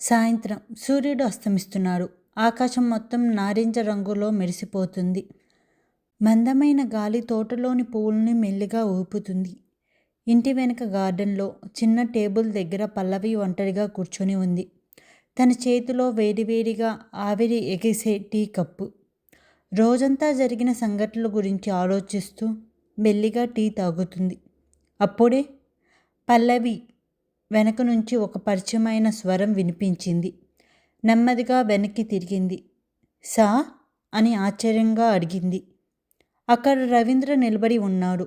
సాయంత్రం సూర్యుడు అస్తమిస్తున్నాడు. ఆకాశం మొత్తం నారింజ రంగులో మెరిసిపోతుంది. మందమైన గాలి తోటలోని పువ్వుల్ని మెల్లిగా ఊపుతుంది. ఇంటి వెనుక గార్డెన్లో చిన్న టేబుల్ దగ్గర పల్లవి ఒంటరిగా కూర్చొని ఉంది. తన చేతిలో వేడివేడిగా ఆవిరి ఎగిసే టీ కప్పు. రోజంతా జరిగిన సంఘటనల గురించి ఆలోచిస్తూ మెల్లిగా టీ తాగుతుంది. అప్పుడే పల్లవి వెనక నుంచి ఒక పరిచయమైన స్వరం వినిపించింది. నెమ్మదిగా వెనక్కి తిరిగింది. సా అని ఆశ్చర్యంగా అడిగింది. అక్కడ రవీంద్ర నిలబడి ఉన్నాడు.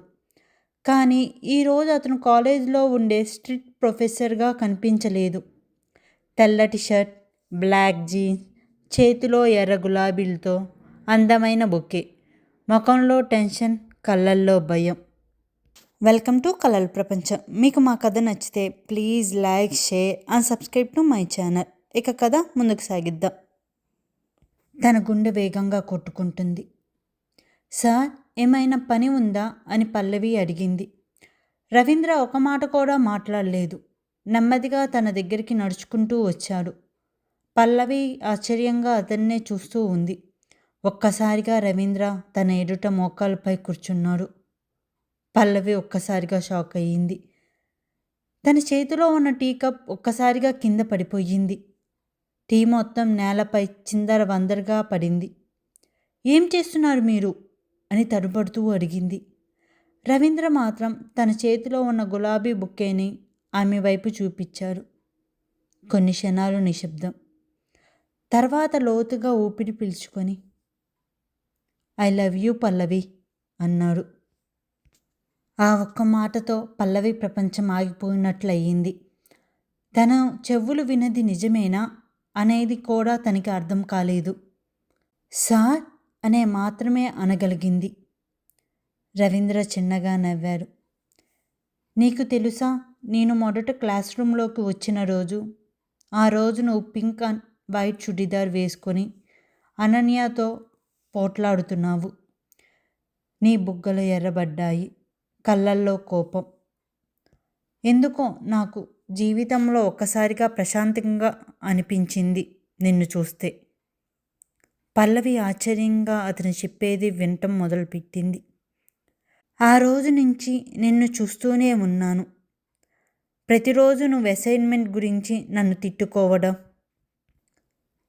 కానీ ఈరోజు అతను కాలేజీలో ఉండే స్ట్రిక్ట్ ప్రొఫెసర్గా కనిపించలేదు. తెల్లటి షర్ట్, బ్లాక్ జీన్స్, చేతిలో ఎర్ర గులాబీలతో అందమైన బొకే, ముఖంలో టెన్షన్, కళ్ళల్లో భయం. వెల్కమ్ టు కలల ప్రపంచం. మీకు మా కథ నచ్చితే please like, share and subscribe to my channel. ఇక కథ ముందుకు సాగిద్దాం. తన గుండె వేగంగా కొట్టుకుంటుంది. సార్, ఏమైనా పని ఉందా అని పల్లవి అడిగింది. రవీంద్ర ఒక మాట కూడా మాట్లాడలేదు. నెమ్మదిగా తన దగ్గరికి నడుచుకుంటూ వచ్చాడు. పల్లవి ఆశ్చర్యంగా అతన్నే చూస్తూ ఉంది. ఒక్కసారిగా రవీంద్ర తన ఎదుట మోకాలపై కూర్చున్నాడు. పల్లవి ఒక్కసారిగా షాక్ అయ్యింది. తన చేతిలో ఉన్న టీ కప్ ఒక్కసారిగా కింద పడిపోయింది. టీ మొత్తం నేలపై చిందర వందరగా పడింది. ఏం చేస్తున్నారు మీరు అని తడబడుతూ అడిగింది. రవీంద్ర మాత్రం తన చేతిలో ఉన్న గులాబీ బుక్కేని ఆమె వైపు చూపించాడు. కొన్ని క్షణాలు నిశ్శబ్దం. తర్వాత లోతుగా ఊపిరి పీల్చుకొని ఐ లవ్ యూ పల్లవి అన్నాడు. ఆ ఒక్క మాటతో పల్లవి ప్రపంచం ఆగిపోయినట్లయింది. తన చెవులు విన్నది నిజమేనా అనేది కూడా తనకి అర్థం కాలేదు. సార్ అనే మాత్రమే అనగలిగింది. రవీంద్ర చిన్నగా నవ్వారు. నీకు తెలుసా, నేను మొదట క్లాస్ రూమ్లోకి వచ్చిన రోజు, ఆ రోజు నువ్వు పింక్ అండ్ వైట్ చుడిదార్ వేసుకొని అనన్యతో పోట్లాడుతున్నావు. నీ బుగ్గలు ఎర్రబడ్డాయి, కళ్ళల్లో కోపం. ఎందుకో నాకు జీవితంలో ఒక్కసారిగా ప్రశాంతంగా అనిపించింది నిన్ను చూస్తే. పల్లవి ఆశ్చర్యంగా అతను చెప్పేది వినటం మొదలుపెట్టింది. ఆ రోజు నుంచి నిన్ను చూస్తూనే ఉన్నాను. ప్రతిరోజు నువ్వు అసైన్మెంట్ గురించి నన్ను తిట్టుకోవడం,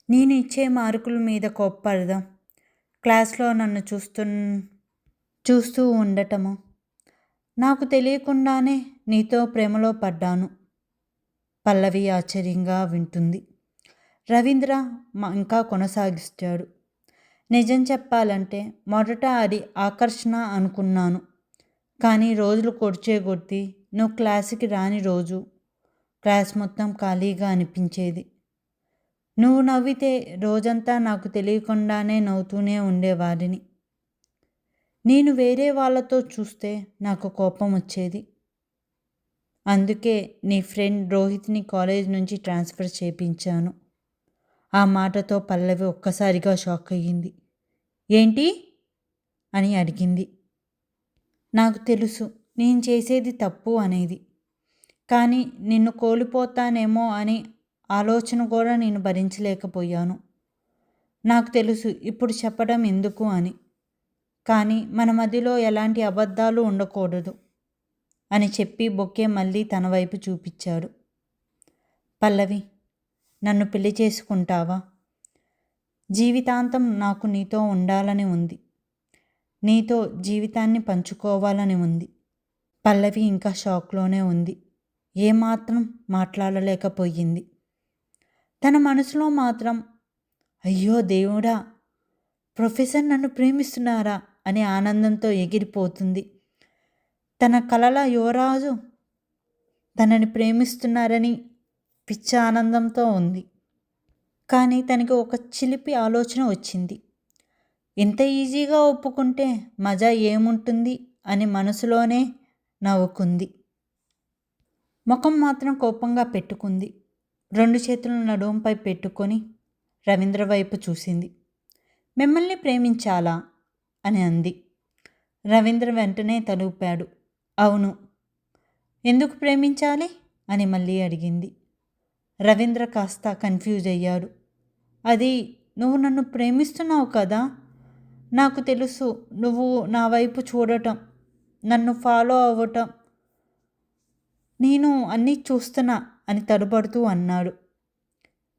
నేను ఇచ్చే మార్కుల మీద కోప్పడదాం, క్లాస్లో నన్ను చూస్తూ ఉండటము, నాకు తెలియకుండానే నీతో ప్రేమలో పడ్డాను. పల్లవి ఆశ్చర్యంగా వింటుంది. రవీంద్ర ఇంకా కొనసాగిస్తాడు. నిజం చెప్పాలంటే మొదట అది ఆకర్షణ అనుకున్నాను. కానీ రోజులు కొడిచే కొద్దీ నువ్వు క్లాసుకి రాని రోజు క్లాస్ మొత్తం ఖాళీగా అనిపించేది. నువ్వు నవ్వితే రోజంతా నాకు తెలియకుండానే నవ్వుతూనే ఉండేవాడిని. నేను వేరే వాళ్ళతో చూస్తే నాకు కోపం వచ్చేది. అందుకే నీ ఫ్రెండ్ రోహిత్ని కాలేజ్ నుంచి ట్రాన్స్ఫర్ చేయించాను. ఆ మాటతో పల్లవి ఒక్కసారిగా షాక్ అయ్యింది. ఏంటి అని అడిగింది. నాకు తెలుసు నేను చేసేది తప్పు అనేది, కానీ నిన్ను కోల్పోతానేమో అని ఆలోచన కూడా నేను భరించలేకపోయాను. నాకు తెలుసు ఇప్పుడు చెప్పడం ఎందుకు అని, కానీ మన మధ్యలో ఎలాంటి అబద్ధాలు ఉండకూడదు అని చెప్పి బొకే మళ్ళీ తన వైపు చూపించాడు. పల్లవి, నన్ను పెళ్లి చేసుకుంటావా? జీవితాంతం నాకు నీతో ఉండాలని ఉంది. నీతో జీవితాన్ని పంచుకోవాలని ఉంది. పల్లవి ఇంకా షాక్లోనే ఉంది. ఏమాత్రం మాట్లాడలేకపోయింది. తన మనసులో మాత్రం అయ్యో దేవుడా, ప్రొఫెసర్ నన్ను ప్రేమిస్తున్నారా అనే ఆనందంతో ఎగిరిపోతుంది. తన కలల యువరాజు తనని ప్రేమిస్తున్నారని పిచ్చ ఆనందంతో ఉంది. కానీ తనకి ఒక చిలిపి ఆలోచన వచ్చింది. ఇంత ఈజీగా ఒప్పుకుంటే మజా ఏముంటుంది అని మనసులోనే నవ్వుకుంది. ముఖం మాత్రం కోపంగా పెట్టుకుంది. 2 చేతులను నడుంపై పెట్టుకొని రవీంద్ర వైపు చూసింది. మిమ్మల్ని ప్రేమించాలా అని అంది. రవీంద్ర వెంటనే తలూపాడు. అవును. ఎందుకు ప్రేమించాలి అని మళ్ళీ అడిగింది. రవీంద్ర కాస్త కన్ఫ్యూజ్ అయ్యాడు. అది నువ్వు నన్ను ప్రేమిస్తున్నావు కదా? నాకు తెలుసు. నువ్వు నా వైపు చూడటం, నన్ను ఫాలో అవ్వటం నేను అన్నీ చూస్తున్నా అని తడబడుతూ అన్నాడు.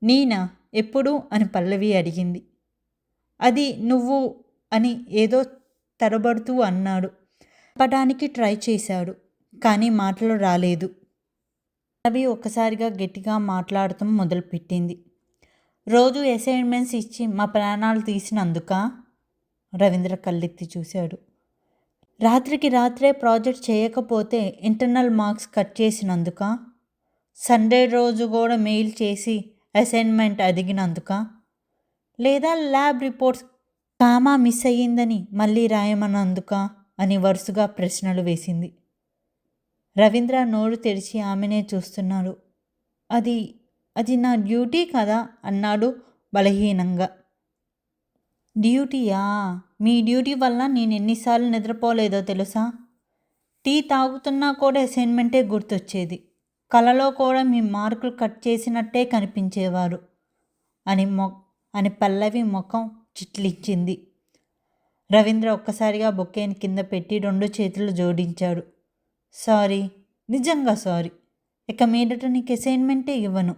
నేనా? ఎప్పుడు అని పల్లవి అడిగింది. అది నువ్వు అని ఏదో తడబడుతూ అన్నాడు. చెప్పడానికి ట్రై చేశాడు, కానీ మాటలు రాలేదు. పల్లవి ఒక్కసారిగా గట్టిగా మాట్లాడటం మొదలుపెట్టింది. రోజు అసైన్మెంట్స్ ఇచ్చి మా ప్రాణాలు తీసినందుకా? రవీంద్ర కళ్ళెత్తి చూశాడు. రాత్రికి రాత్రే ప్రాజెక్ట్ చేయకపోతే ఇంటర్నల్ మార్క్స్ కట్ చేసినందుకా? సండే రోజు కూడా మెయిల్ చేసి అసైన్మెంట్ అడిగినందుకా? లేదా ల్యాబ్ రిపోర్ట్స్ కామా మిస్ అయ్యిందని మళ్ళీ రాయమన్నందుకా అని వరుసగా ప్రశ్నలు వేసింది. రవీంద్ర నోరు తెరిచి ఆమెనే చూస్తున్నాడు. అది అది నా డ్యూటీ కదా అన్నాడు బలహీనంగా. డ్యూటీయా? మీ డ్యూటీ వల్ల నేను ఎన్నిసార్లు నిద్రపోలేదో తెలుసా? టీ తాగుతున్నా కూడా అసైన్మెంటే గుర్తొచ్చేది. కలలో కూడా మీ మార్కులు కట్ చేసినట్టే కనిపించేవారు అని పల్లవి ముఖం చిట్లిచ్చింది. రవీంద్ర ఒక్కసారిగా బొక్కేని కింద పెట్టి 2 చేతులు జోడించాడు. సారీ, నిజంగా సారీ. ఇక మీదట నీకు అసైన్మెంటే ఇవ్వను.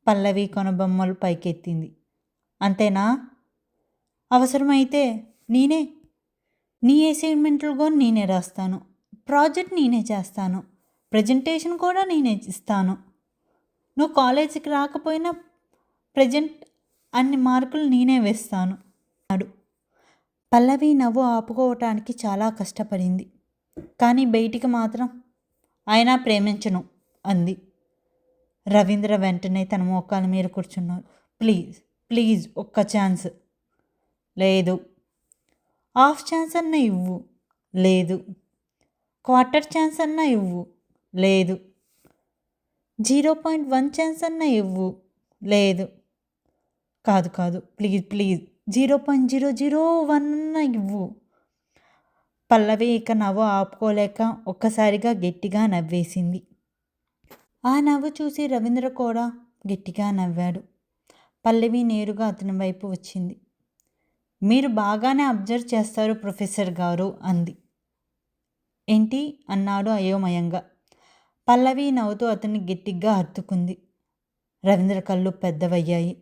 పల్లవి కొనబొమ్మలు పైకెత్తింది. అంతేనా? అవసరమైతే నీ అసైన్మెంట్లు కూడా నేనే రాస్తాను. ప్రాజెక్ట్ నేనే చేస్తాను. ప్రజెంటేషన్ కూడా నేనే ఇస్తాను. నువ్వు కాలేజీకి రాకపోయినా ప్రజెంట్ అన్ని మార్కులు నేనే వేస్తాను అన్నాడు. పల్లవి నవ్వు ఆపుకోవటానికి చాలా కష్టపడింది, కానీ బయటికి మాత్రం అయినా ప్రేమించను అంది. రవీంద్ర వెంటనే తన మోకాల మీద కూర్చున్నాడు. ప్లీజ్ ప్లీజ్ ఒక్క ఛాన్స్. లేదు. హాఫ్ ఛాన్స్ అన్నా ఇవ్వు. లేదు. క్వార్టర్ ఛాన్స్ అన్నా ఇవ్వు. లేదు. 0.1 ఛాన్స్ అన్నా ఇవ్వు. లేదు. కాదు ప్లీజ్ ప్లీజ్ 0.001 అన్నా ఇవ్వు. పల్లవి ఇక నవ్వు ఆపుకోలేక ఒక్కసారిగా గట్టిగా నవ్వేసింది. ఆ నవ్వు చూసి రవీంద్ర కూడా గట్టిగా నవ్వాడు. పల్లవి నేరుగా అతని వైపు వచ్చింది. మీరు బాగానే అబ్జర్వ్ చేస్తారు ప్రొఫెసర్ గారు అంది. ఏంటి అన్నాడు అయోమయంగా. పల్లవి నవ్వుతూ అతన్ని గట్టిగా హత్తుకుంది. రవీంద్ర కళ్ళు పెద్దవయ్యాయి.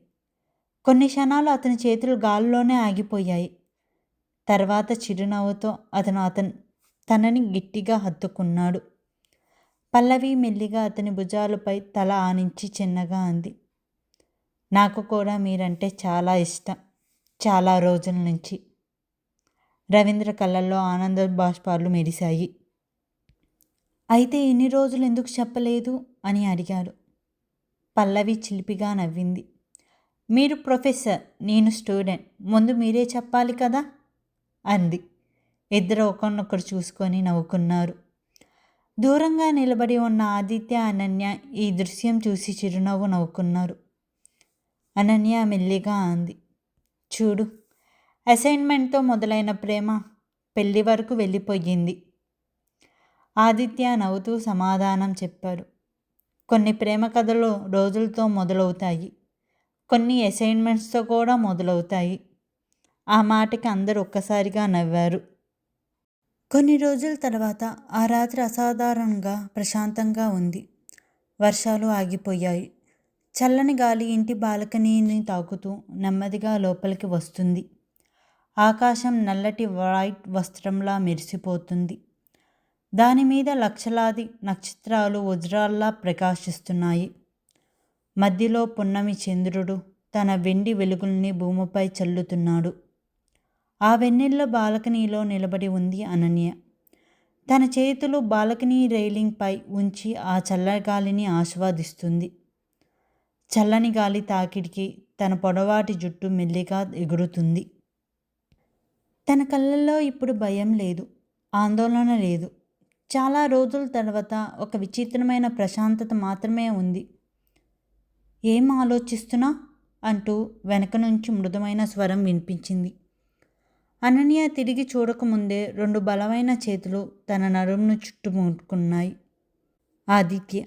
కొన్ని క్షణాలు అతని చేతులు గాల్లోనే ఆగిపోయాయి. తర్వాత చిరునవ్వుతో తనని గట్టిగా హత్తుకున్నాడు. పల్లవి మెల్లిగా అతని భుజాలపై తల ఆనించి చిన్నగా అంది. నాకు కూడా మీరంటే చాలా ఇష్టం, చాలా రోజుల నుంచి. రవీంద్ర కళ్ళల్లో ఆనంద బాష్పాలు మెరిశాయి. అయితే ఎన్ని రోజులు ఎందుకు చెప్పలేదు అని అడిగాడు. పల్లవి చిలిపిగా నవ్వింది. మీరు ప్రొఫెసర్, నేను స్టూడెంట్, ముందు మీరే చెప్పాలి కదా అంది. ఇద్దరు ఒకరినొకరు చూసుకొని నవ్వుకున్నారు. దూరంగా నిలబడి ఉన్న ఆదిత్య, అనన్య ఈ దృశ్యం చూసి చిరునవ్వు నవ్వుకున్నారు. అనన్య మెల్లిగా అంది, చూడు, అసైన్మెంట్తో మొదలైన ప్రేమ పెళ్లి వరకు వెళ్ళిపోయింది. ఆదిత్య నవ్వుతూ సమాధానం చెప్పాడు. కొన్ని ప్రేమ కథలు రోజులతో మొదలవుతాయి, కొన్ని అసైన్మెంట్స్తో కూడా మొదలవుతాయి. ఆ మాటకి అందరూ ఒక్కసారిగా నవ్వారు. కొన్ని రోజుల తర్వాత ఆ రాత్రి అసాధారణంగా ప్రశాంతంగా ఉంది. వర్షాలు ఆగిపోయాయి. చల్లని గాలి ఇంటి బాల్కనీని తాకుతూ నెమ్మదిగా లోపలికి వస్తుంది. ఆకాశం నల్లటి వైట్ వస్త్రంలా మెరిసిపోతుంది. దానిమీద లక్షలాది నక్షత్రాలు వజ్రాల్లా ప్రకాశిస్తున్నాయి. మధ్యలో పున్నమి చంద్రుడు తన వెండి వెలుగుల్ని భూమిపై చల్లుతున్నాడు. ఆ వెన్నెల్లో బాల్కనీలో నిలబడి ఉంది అనన్య. తన చేతులు బాల్కనీ రైలింగ్పై ఉంచి ఆ చల్లగాలిని ఆస్వాదిస్తుంది. చల్లని గాలి తాకిడికి తన పొడవాటి జుట్టు మెల్లిగా ఎగురుతుంది. తన కళ్ళల్లో ఇప్పుడు భయం లేదు, ఆందోళన లేదు. చాలా రోజుల తర్వాత ఒక విచిత్రమైన ప్రశాంతత మాత్రమే ఉంది. ఏం ఆలోచిస్తున్నా అంటూ వెనక నుంచి మృదుమైన స్వరం వినిపించింది. అనన్య తిరిగి చూడకముందే 2 బలమైన చేతులు తన నడుమును చుట్టుముట్టుకున్నాయి. ఆదిత్య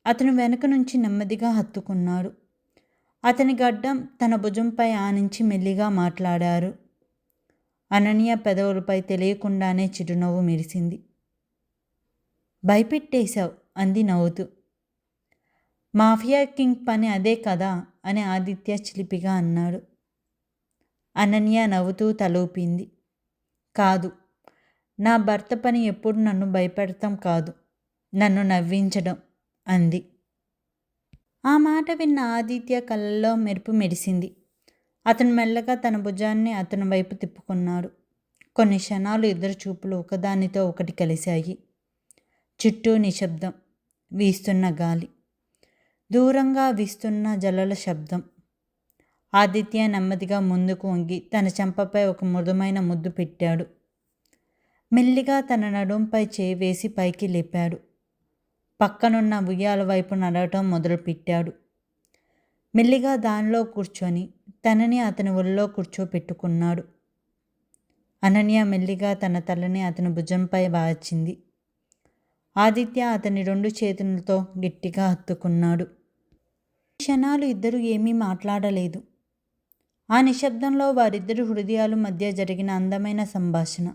అతను వెనక నుంచి నెమ్మదిగా హత్తుకున్నాడు. అతని గడ్డం తన భుజంపై ఆనించి మెల్లిగా మాట్లాడారు. అనన్య పెదవులపై తెలియకుండానే చిరునవ్వు మెరిసింది. భయపెట్టేశావు అంది నవ్వుతూ. మాఫియా కింగ్ పని అదే కదా అని ఆదిత్య చిలిపిగా అన్నాడు. అనన్య నవ్వుతూ తలూపింది. కాదు, నా భర్త పని ఎప్పుడు నన్ను భయపెడతాం కాదు, నన్ను నవ్వించడం అంది. ఆ మాట విన్న ఆదిత్య కళ్ళల్లో మెరుపు మెరిసింది. అతను మెల్లగా తన భుజాన్ని అతని వైపు తిప్పుకున్నాడు. కొన్ని క్షణాలు ఇద్దరు చూపులు ఒకదానితో ఒకటి కలిశాయి. చుట్టూ నిశ్శబ్దం, వీస్తున్న గాలి, దూరంగా వీస్తున్న జలల శబ్దం. ఆదిత్య నెమ్మదిగా ముందుకు వంగి తన చెంపపై ఒక మృదుమైన ముద్దు పెట్టాడు. మెల్లిగా తన నడుంపై చేయి వేసి పైకి లేపాడు. పక్కనున్న ఉయ్యాల వైపు నడవటం మొదలుపెట్టాడు. మెల్లిగా దానిలో కూర్చొని తనని అతని ఒళ్ళో కూర్చోపెట్టుకున్నాడు. అనన్య మెల్లిగా తన తలని అతని భుజంపై వాచింది. ఆదిత్య అతని 2 చేతులతో గట్టిగా హత్తుకున్నాడు. క్షణాలు ఇద్దరు ఏమీ మాట్లాడలేదు. ఆ నిశ్శబ్దంలో వారిద్దరు హృదయాల మధ్య జరిగిన అందమైన సంభాషణ.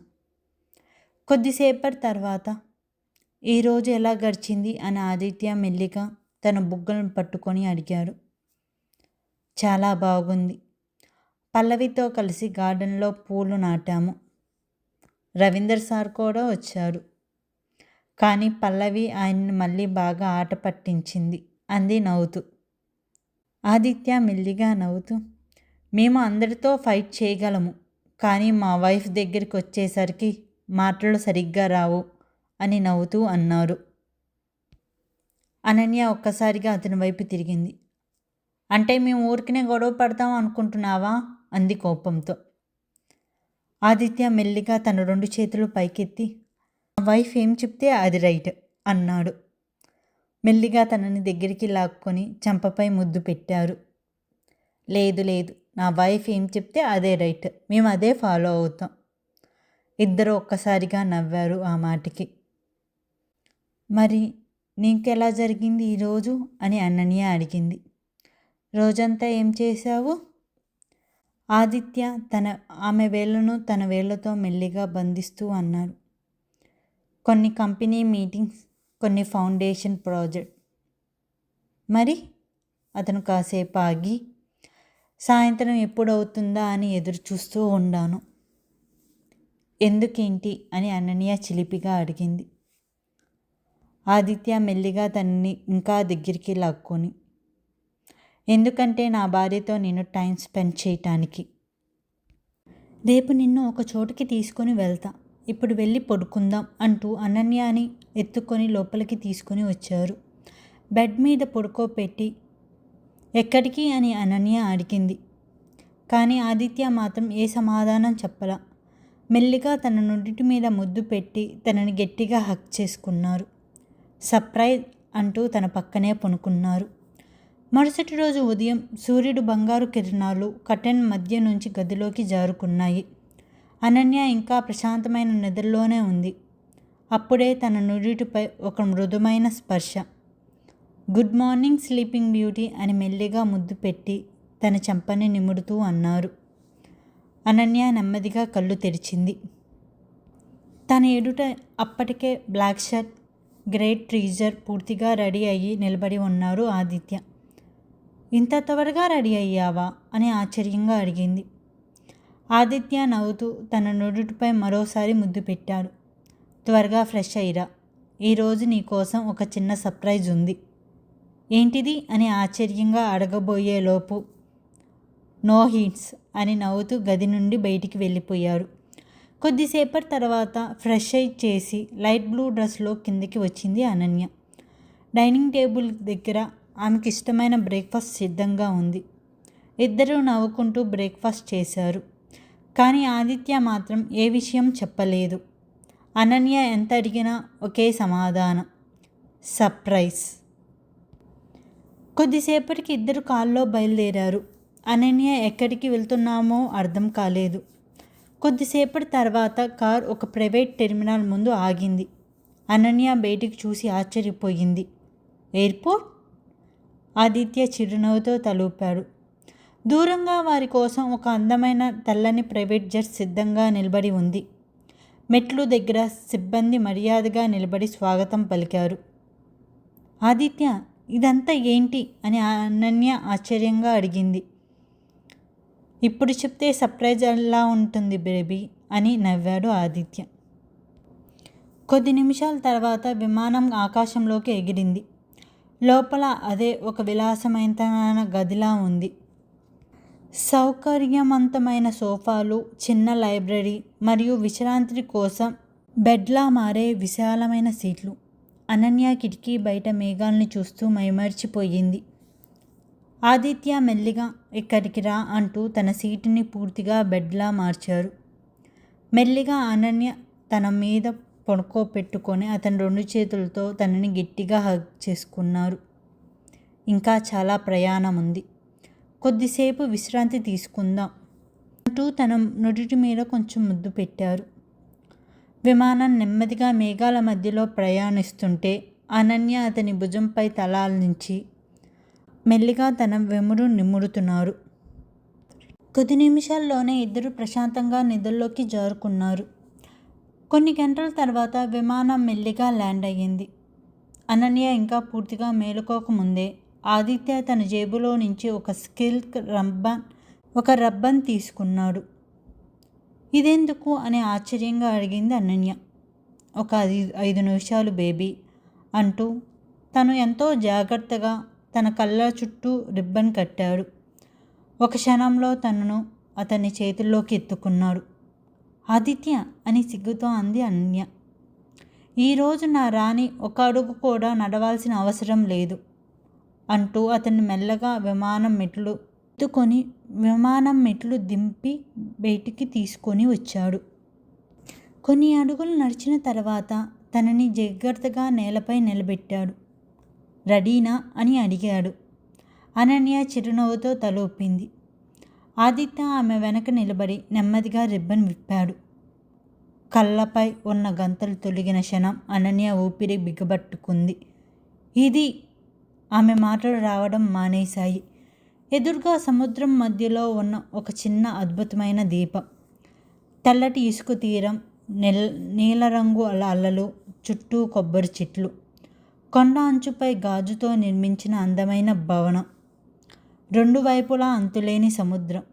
కొద్దిసేపటి తర్వాత, ఈరోజు ఎలా గడిచింది అని ఆదిత్య మెల్లిగా తన బుగ్గలను పట్టుకొని అడిగాడు. చాలా బాగుంది. పల్లవితో కలిసి గార్డెన్లో పూలు నాటాము. రవీందర్ సార్ కూడా వచ్చాడు. కానీ పల్లవి ఆయన్ని మళ్ళీ బాగా ఆట పట్టించింది అంది నవ్వుతూ. ఆదిత్య మెల్లిగా నవ్వుతూ, మేము అందరితో ఫైట్ చేయగలము, కానీ మా వైఫ్ దగ్గరికి వచ్చేసరికి మాటలు సరిగ్గా రావు అని నవ్వుతూ అన్నారు. అనన్య ఒక్కసారిగా అతని వైపు తిరిగింది. అంటే మేము ఊరికినే గొడవ పడతాం అనుకుంటున్నావా అంది కోపంతో. ఆదిత్య మెల్లిగా తన 2 చేతులు పైకెత్తి, మా వైఫ్ ఏం చెప్తే అది రైట్ అన్నాడు. మెల్లిగా తనని దగ్గరికి లాక్కొని చెంపపై ముద్దు పెట్టారు. లేదు లేదు, నా వైఫ్ ఏం చెప్తే అదే రైట్, మేము అదే ఫాలో అవుతాం. ఇద్దరు ఒక్కసారిగా నవ్వారు ఆ మాటకి. మరి నీకెలా జరిగింది ఈరోజు అని అనన్య అడిగింది. రోజంతా ఏం చేశావు? ఆదిత్య ఆమె వేళ్లను తన వేళ్లతో మెల్లిగా బంధిస్తూ అన్నాడు. కొన్ని కంపెనీ మీటింగ్స్, కొన్ని ఫౌండేషన్ ప్రాజెక్ట్. మరి అతను కాసేపు ఆగి, సాయంత్రం ఎప్పుడవుతుందా అని ఎదురు చూస్తూ ఉన్నాను. ఎందుకేంటి అని అనన్య చిలిపిగా అడిగింది. ఆదిత్య మెల్లిగా తనని ఇంకా దగ్గరికి లాక్కొని, ఎందుకంటే నా భార్యతో నేను టైం స్పెండ్ చేయటానికి. రేపు నిన్ను ఒక చోటుకి తీసుకొని వెళ్తా, ఇప్పుడు వెళ్ళి పడుకుందాం అంటూ అనన్యని ఎత్తుకొని లోపలికి తీసుకొని వచ్చారు. బెడ్ మీద పడుకోపెట్టి, ఎక్కడికి అని అనన్య అడిగింది. కానీ ఆదిత్య మాత్రం ఏ సమాధానం చెప్పలా. మెల్లిగా తన నుడిటి మీద ముద్దు పెట్టి తనని గట్టిగా హక్ చేసుకున్నారు. సర్ప్రైజ్ అంటూ తన పక్కనే పనుకున్నారు. మరుసటి రోజు ఉదయం సూర్యుడు బంగారు కిరణాలు కర్టెన్ మధ్య నుంచి గదిలోకి జారుకున్నాయి. అనన్య ఇంకా ప్రశాంతమైన నిద్రలోనే ఉంది. అప్పుడే తన నుడిటిపై ఒక మృదుమైన స్పర్శ. గుడ్ మార్నింగ్ స్లీపింగ్ బ్యూటీ అని మెల్లిగా ముద్దు పెట్టి తన చెంపని నిమురుతూ అన్నారు. అనన్య నెమ్మదిగా కళ్ళు తెరిచింది. తన ఎదుట అప్పటికే బ్లాక్ షర్ట్, గ్రే ట్రీజర్ పూర్తిగా రెడీ అయ్యి నిలబడి ఉన్నారు ఆదిత్య. ఇంత త్వరగా రెడీ అయ్యావా అని ఆశ్చర్యంగా అడిగింది. ఆదిత్య నవ్వుతూ తన నుదుటిపై మరోసారి ముద్దు పెట్టాడు. త్వరగా ఫ్రెష్ అయ్యిరా, ఈరోజు నీ కోసం ఒక చిన్న సర్ప్రైజ్ ఉంది. ఏంటిది అని ఆశ్చర్యంగా అడగబోయేలోపు, నో హింట్స్ అని నవ్వుతూ గది నుండి బయటికి వెళ్ళిపోయారు. కొద్దిసేపటి తర్వాత ఫ్రెష్ అయి చేసి లైట్ బ్లూ డ్రెస్లో కిందకి వచ్చింది అనన్య. డైనింగ్ టేబుల్ దగ్గర ఆమెకి ఇష్టమైన బ్రేక్ఫాస్ట్ సిద్ధంగా ఉంది. ఇద్దరూ నవ్వుకుంటూ బ్రేక్ఫాస్ట్ చేశారు. కానీ ఆదిత్య మాత్రం ఏ విషయం చెప్పలేదు. అనన్య ఎంత అడిగినా ఒకే సమాధానం, సర్ప్రైజ్. కొద్దిసేపటికి ఇద్దరు కారులో బయలుదేరారు. అనన్య ఎక్కడికి వెళ్తున్నామో అర్థం కాలేదు. కొద్దిసేపటి తర్వాత కార్ ఒక ప్రైవేట్ టెర్మినల్ ముందు ఆగింది. అనన్య బయటికి చూసి ఆశ్చర్యపోయింది. ఎయిర్పోర్ట్? ఆదిత్య చిరునవ్వుతో తలూపాడు. దూరంగా వారి కోసం ఒక అందమైన తెల్లని ప్రైవేట్ జెట్ సిద్ధంగా నిలబడి ఉంది. మెట్లు దగ్గర సిబ్బంది మర్యాదగా నిలబడి స్వాగతం పలికారు. ఆదిత్య, ఇదంతా ఏంటి అని అనన్య ఆశ్చర్యంగా అడిగింది. ఇప్పుడు చెప్తే సర్ప్రైజ్ ఎలా ఉంటుంది బేబీ అని నవ్వాడు ఆదిత్య. కొద్ది నిమిషాల తర్వాత విమానం ఆకాశంలోకి ఎగిరింది. లోపల అదే ఒక విలాసమైన గదిలా ఉంది. సౌకర్యవంతమైన సోఫాలు, చిన్న లైబ్రరీ మరియు విశ్రాంతి కోసం బెడ్లా మారే విశాలమైన సీట్లు. అనన్య కిటికీ బయట మేఘాల్ని చూస్తూ మైమర్చిపోయింది. ఆదిత్య మెల్లిగా ఇక్కడికి రా అంటూ తన సీటుని పూర్తిగా బెడ్లా మార్చారు. మెల్లిగా అనన్య తన మీద పడుకోపెట్టుకొని అతని 2 చేతులతో తనని గట్టిగా హగ్ చేసుకున్నారు. ఇంకా చాలా ప్రయాణం ఉంది, కొద్దిసేపు విశ్రాంతి తీసుకుందాం అంటూ తన నుడిటి మీద కొంచెం ముద్దు పెట్టారు. విమానం నెమ్మదిగా మేఘాల మధ్యలో ప్రయాణిస్తుంటే అనన్య అతని భుజంపై తలాలించి మెల్లిగా తన వెముడు నిమురుతున్నారు. కొద్ది నిమిషాల్లోనే ఇద్దరు ప్రశాంతంగా నిద్రలోకి జారుకున్నారు. కొన్ని గంటల తర్వాత విమానం మెల్లిగా ల్యాండ్ అయ్యింది. అనన్య ఇంకా పూర్తిగా మేలుకోకముందే ఆదిత్య తన జేబులో నుంచి ఒక రబ్బన్ తీసుకున్నాడు. ఇదెందుకు అని ఆశ్చర్యంగా అడిగింది అనన్య. ఒక 5 నిమిషాలు బేబీ అంటూ తను ఎంతో జాగ్రత్తగా తన కళ్ళ చుట్టూ రిబ్బన్ కట్టాడు. ఒక క్షణంలో తనను అతని చేతుల్లోకి ఎత్తుకున్నాడు. ఆదిత్య అని సిగ్గుతో అంది అనన్య. ఈరోజు నా రాణి ఒక అడుగు కూడా నడవాల్సిన అవసరం లేదు అంటూ అతన్ని మెల్లగా విమానం మెట్లు దింపి బయటికి తీసుకొని వచ్చాడు. కొన్ని అడుగులు నడిచిన తర్వాత తనని జాగ్రత్తగా నేలపై నిలబెట్టాడు. రెడీనా అని అడిగాడు. అనన్య చిరునవ్వుతో తల ఊపింది. ఆదిత్య ఆమె వెనక నిలబడి నెమ్మదిగా రిబ్బన్ విప్పాడు. కళ్ళపై ఉన్న గంతలు తొలగిన క్షణం అనన్య ఊపిరి బిగబట్టుకుంది. ఇది ఆమె మాటలు రావడం మానేశాయి. ఎదురుగా సముద్రం మధ్యలో ఉన్న ఒక చిన్న అద్భుతమైన దీపం, తెల్లటి ఇసుక తీరం, నీలరంగు అలలు, చుట్టూ కొబ్బరి చెట్లు, కొండ అంచుపై గాజుతో నిర్మించిన అందమైన భవనం, 2 వైపులా అంతులేని సముద్రం.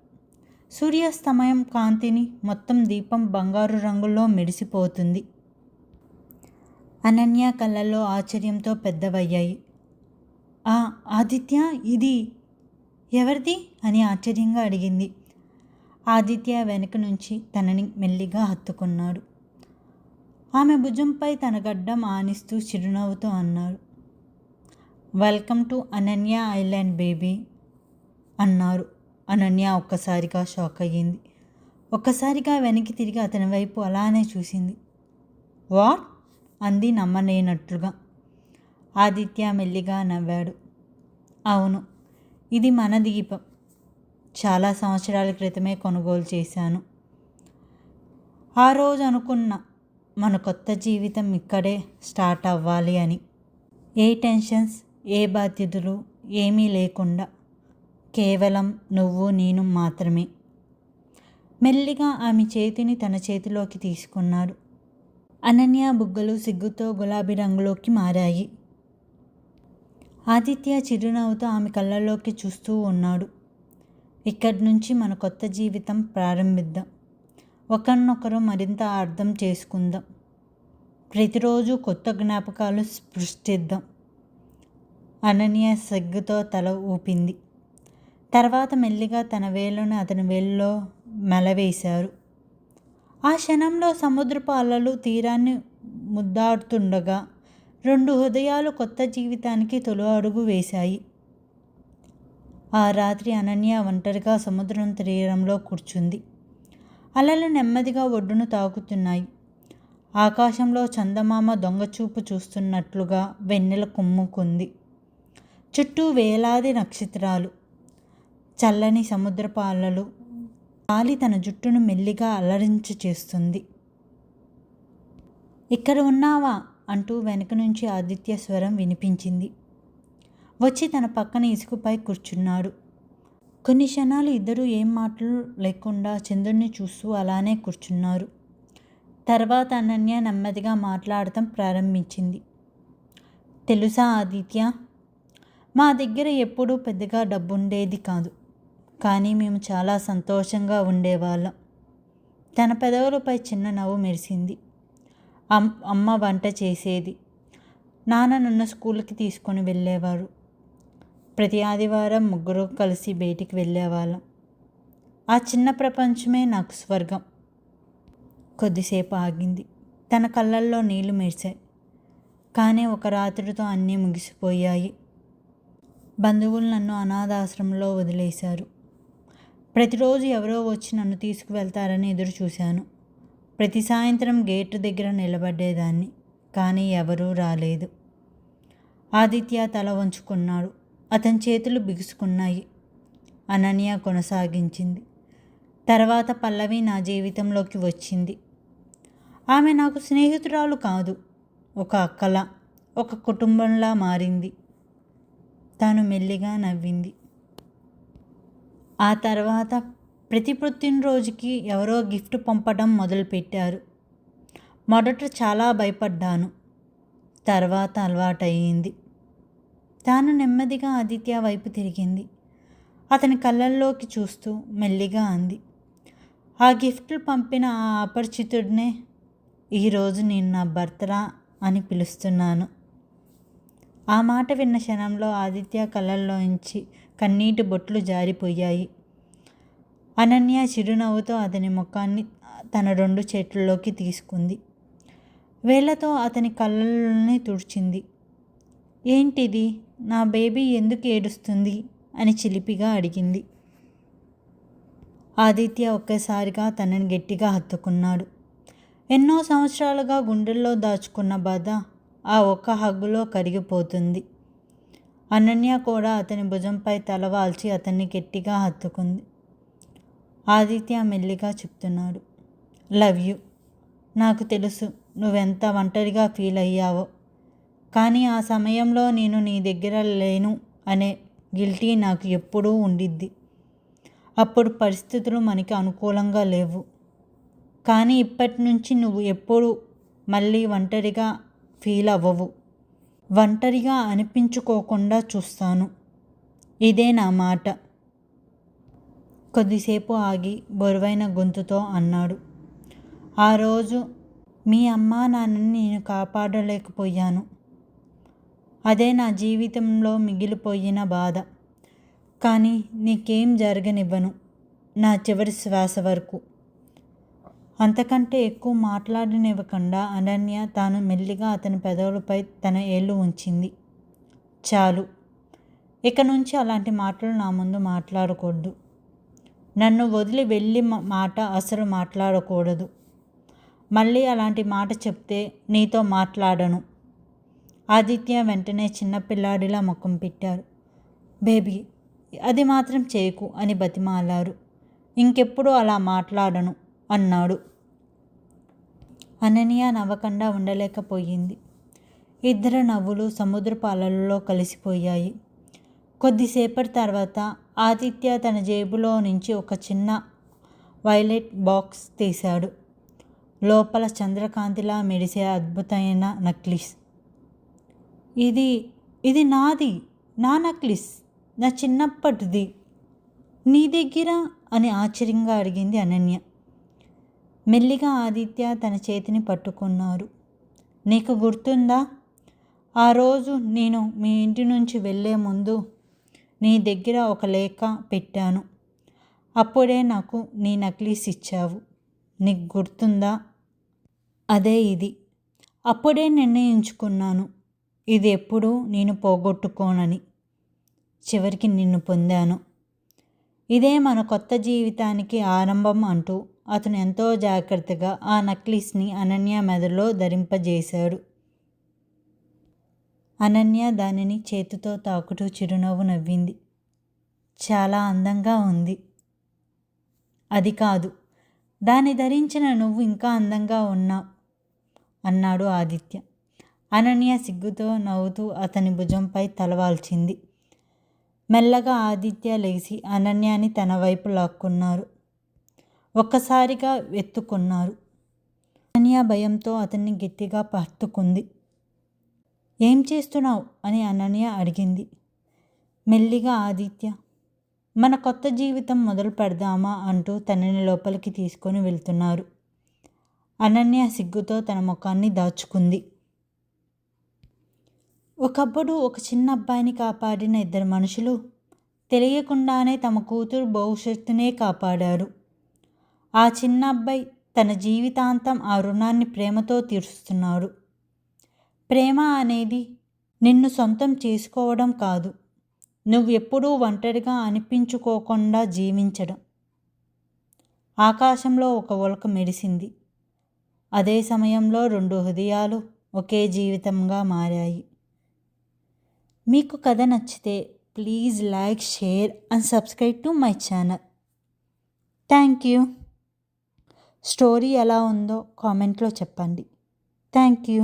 సూర్యాస్తమయం కాంతిని మొత్తం దీపం బంగారు రంగులో మెరిసిపోతుంది. అనన్య కళ్ళల్లో ఆశ్చర్యంతో పెద్దవయ్యాయి. ఆదిత్య, ఇది ఎవరిది అని ఆశ్చర్యంగా అడిగింది. ఆదిత్య వెనుక నుంచి తనని మెల్లిగా హత్తుకున్నాడు. ఆమె భుజంపై తన గడ్డం ఆనిస్తూ చిరునవ్వుతో అన్నాడు. Welcome to Ananya island baby అన్నారు. అనన్య ఒక్కసారిగా షాక్ అయ్యింది. ఒక్కసారిగా వెనక్కి తిరిగి అతని వైపు అలానే చూసింది. వాట్ అంది నమ్మలేనట్లుగా. ఆదిత్య మెల్లిగా నవ్వాడు. అవును, ఇది మన దీపం. చాలా సంవత్సరాల క్రితమే కొనుగోలు చేశాను. ఆ రోజు అనుకున్న మన కొత్త జీవితం ఇక్కడే స్టార్ట్ అవ్వాలి అని. ఏ టెన్షన్స్, ఏ బాధ్యతలు ఏమీ లేకుండా కేవలం నువ్వు నేను మాత్రమే. మెల్లిగా ఆమె చేతిని తన చేతిలోకి తీసుకున్నాడు. అనన్య బుగ్గలు సిగ్గుతో గులాబీ రంగులోకి మారాయి. ఆదిత్య చిరునవ్వుతో ఆమె కళ్ళల్లోకి చూస్తూ ఉన్నాడు. ఇక్కడి నుంచి మన కొత్త జీవితం ప్రారంభిద్దాం. ఒకరినొకరు మరింత అర్థం చేసుకుందాం. ప్రతిరోజు కొత్త జ్ఞాపకాలు సృష్టిద్దాం. అనన్య సిగ్గుతో తల ఊపింది. తర్వాత మెల్లిగా తన వేలును అతని వేలులో మెలవేశారు. ఆ క్షణంలో సముద్రపు అలలు తీరాన్ని ముద్దాడుతుండగా 2 హృదయాలు కొత్త జీవితానికి తొలి అడుగు వేశాయి. ఆ రాత్రి అనన్య ఒంటరిగా సముద్రం తీరంలో కూర్చుంది. అలలు నెమ్మదిగా ఒడ్డును తాకుతున్నాయి. ఆకాశంలో చందమామ దొంగచూపు చూస్తున్నట్లుగా వెన్నెల కుమ్ముకుంది. చుట్టూ వేలాది నక్షత్రాలు. చల్లని సముద్రపు అలలు. గాలి తన జుట్టును మెల్లిగా అలరించు చేస్తుంది. ఇక్కడ ఉన్నావా అంటూ వెనక నుంచి ఆదిత్య స్వరం వినిపించింది. వచ్చి తన పక్కన ఇసుకపై కూర్చున్నాడు. కొన్ని క్షణాలు ఇద్దరూ ఏం మాటలు లేకుండా చంద్రుణ్ణి చూస్తూ అలానే కూర్చున్నారు. తర్వాత అనన్య నెమ్మదిగా మాట్లాడటం ప్రారంభించింది. తెలుసా ఆదిత్య, మా దగ్గర ఎప్పుడూ పెద్దగా డబ్బుండేది కాదు, కానీ మేము చాలా సంతోషంగా ఉండేవాళ్ళం. తన పెదవులపై చిన్న నవ్వు మెరిసింది. అమ్మ వంట చేసేది, నాన్న నన్ను స్కూల్కి తీసుకొని వెళ్ళేవారు. ప్రతి ఆదివారం ముగ్గురు కలిసి బయటికి వెళ్ళేవాళ్ళం. ఆ చిన్న ప్రపంచమే నాకు స్వర్గం. కొద్దిసేపు ఆగింది. తన కళ్ళల్లో నీళ్లు మెరిశాయి. కానీ ఒక రాత్రితో అన్నీ ముగిసిపోయాయి. బంధువులు నన్ను అనాథాశ్రమంలో వదిలేశారు. ప్రతిరోజు ఎవరో వచ్చి నన్ను తీసుకువెళ్తారని ఎదురు చూశాను. ప్రతి సాయంత్రం గేటు దగ్గర నిలబడేదాన్ని, కానీ ఎవరూ రాలేదు. ఆదిత్య తల వంచుకున్నాడు. అతని చేతులు బిగుసుకున్నాయి. అనన్య కొనసాగించింది. తర్వాత పల్లవి నా జీవితంలోకి వచ్చింది. ఆమె నాకు స్నేహితురాలు కాదు, ఒక అక్కలా, ఒక కుటుంబంలా మారింది. తాను మెల్లిగా నవ్వింది. ఆ తర్వాత ప్రతి పుట్టినరోజుకి ఎవరో గిఫ్ట్ పంపడం మొదలుపెట్టారు. మొదట చాలా భయపడ్డాను, తర్వాత అలవాటయ్యింది. తాను నెమ్మదిగా ఆదిత్య వైపు తిరిగింది. అతని కళ్ళల్లోకి చూస్తూ మెల్లిగా అంది, ఆ గిఫ్ట్లు పంపిన ఆ అపరిచితుడినే ఈరోజు నేను నా భర్తరా అని పిలుస్తున్నాను. ఆ మాట విన్న క్షణంలో ఆదిత్య కళ్ళల్లోంచి కన్నీటి బొట్లు జారిపోయాయి. అనన్య చిరునవ్వుతో అతని ముఖాన్ని తన 2 చేతుల్లోకి తీసుకుంది. వేళ్లతో అతని కళ్ళల్ని తుడిచింది. ఏంటిది, నా బేబీ ఎందుకు ఏడుస్తుంది అని చిలిపిగా అడిగింది. ఆదిత్య ఒక్కసారిగా తనని గట్టిగా హత్తుకున్నాడు. ఎన్నో సంవత్సరాలుగా గుండెల్లో దాచుకున్న బాధ ఆ ఒక్క హగ్గులో కరిగిపోతుంది. అనన్య కూడా అతని భుజంపై తల వాల్చి అతన్ని గట్టిగా హత్తుకుంది. ఆదిత్య మెల్లిగా చెప్తున్నాడు, లవ్ యూ. నాకు తెలుసు నువ్వెంత ఒంటరిగా ఫీల్ అయ్యావో, కానీ ఆ సమయంలో నేను నీ దగ్గర లేను అనే గిల్టీ నాకు ఎప్పుడూ ఉండిద్ది. అప్పుడు పరిస్థితులు మనకి అనుకూలంగా లేవు. కానీ ఇప్పటి నుంచి నువ్వు ఎప్పుడు మళ్ళీ ఒంటరిగా ఫీల్ అవ్వవు. ఒంటరిగా అనిపించుకోకుండా చూస్తాను. ఇదే నా మాట. కొద్దిసేపు ఆగి బరువైన గొంతుతో అన్నాడు, ఆ రోజు మీ అమ్మా నాన్నని నేను కాపాడలేకపోయాను. అదే నా జీవితంలో మిగిలిపోయిన బాధ. కానీ నీకేం జరగనివ్వను, నా చివరి శ్వాస వరకు. అంతకంటే ఎక్కువ మాట్లాడనివ్వకుండా అనన్య తాను మెల్లిగా అతని పెదవులపై తన ఏళ్ళు ఉంచింది. చాలు, ఇక నుంచి అలాంటి మాటలు నా ముందు మాట్లాడకూడదు. నన్ను వదిలి వెళ్ళి మాట అసలు మాట్లాడకూడదు. మళ్ళీ అలాంటి మాట చెప్తే నీతో మాట్లాడను. ఆదిత్య వెంటనే చిన్నపిల్లాడిలా ముఖం పెట్టారు. బేబీ, అది మాత్రం చేయకు అని బతిమాలారు. ఇంకెప్పుడు అలా మాట్లాడను అన్నాడు. అనన్య నవ్వకుండా ఉండలేకపోయింది. ఇద్దరు నవ్వులు సముద్రపు అలలలో కలిసిపోయాయి. కొద్దిసేపటి తర్వాత ఆదిత్య తన జేబులో నుంచి ఒక చిన్న వైలెట్ బాక్స్ తీశాడు. లోపల చంద్రకాంతిలా మెరిసే అద్భుతమైన నక్లిస్. ఇది నాది, నా నక్లిస్, నా చిన్నప్పటిది. నీ దగ్గర అని ఆశ్చర్యంగా అడిగింది అనన్య. మెల్లిగా ఆదిత్య తన చేతిని పట్టుకున్నారు. నీకు గుర్తుందా, ఆ రోజు నేను మీ ఇంటి నుంచి వెళ్ళే ముందు నీ దగ్గర ఒక లేఖ పెట్టాను. అప్పుడే నాకు నీ నక్లీస్ ఇచ్చావు. నీకు గుర్తుందా? అదే ఇది. అప్పుడే నిర్ణయించుకున్నాను, ఇది ఎప్పుడూ నేను పోగొట్టుకోనని. చివరికి నిన్ను పొందాను. ఇదే మన కొత్త జీవితానికి ఆరంభం అంటూ అతను ఎంతో జాగ్రత్తగా ఆ నక్లీస్ని అనన్య మెదడులో ధరింపజేశాడు. అనన్య దానిని చేతితో తాకుతూ చిరునవ్వు నవ్వింది. చాలా అందంగా ఉంది. అది కాదు, దాన్ని ధరించిన నువ్వు ఇంకా అందంగా ఉన్నావు అన్నాడు ఆదిత్య. అనన్య సిగ్గుతో నవ్వుతూ అతని భుజంపై తలవాల్చింది. మెల్లగా ఆదిత్య లేచి అనన్యని తన వైపు లాక్కున్నారు. ఒక్కసారిగా ఎత్తుకున్నారు. అనన్య భయంతో అతన్ని గట్టిగా పట్టుకుంది. ఏం చేస్తున్నావు అని అనన్య అడిగింది. మెల్లిగా ఆదిత్య మన కొత్త జీవితం మొదలు పెడదామా అంటూ తనని లోపలికి తీసుకొని వెళ్తున్నారు. అనన్య సిగ్గుతో తన ముఖాన్ని దాచుకుంది. ఒకప్పుడు ఒక చిన్న అబ్బాయిని కాపాడిన ఇద్దరు మనుషులు తెలియకుండానే తమ కూతురు భవిష్యత్తునే కాపాడారు. ఆ చిన్న అబ్బాయి తన జీవితాంతం ఆ రుణాన్ని ప్రేమతో తీరుస్తున్నాడు. ప్రేమ అనేది నిన్ను సొంతం చేసుకోవడం కాదు, నువ్వెప్పుడూ ఒంటరిగా అనిపించుకోకుండా జీవించడం. ఆకాశంలో ఒక ఉల్క మెరిసింది. అదే సమయంలో 2 హృదయాలు ఒకే జీవితంగా మారాయి. మీకు కథ నచ్చితే please like, share and subscribe to my channel. Thank you. Story ఎలా ఉందో కామెంట్లో చెప్పండి. Thank you.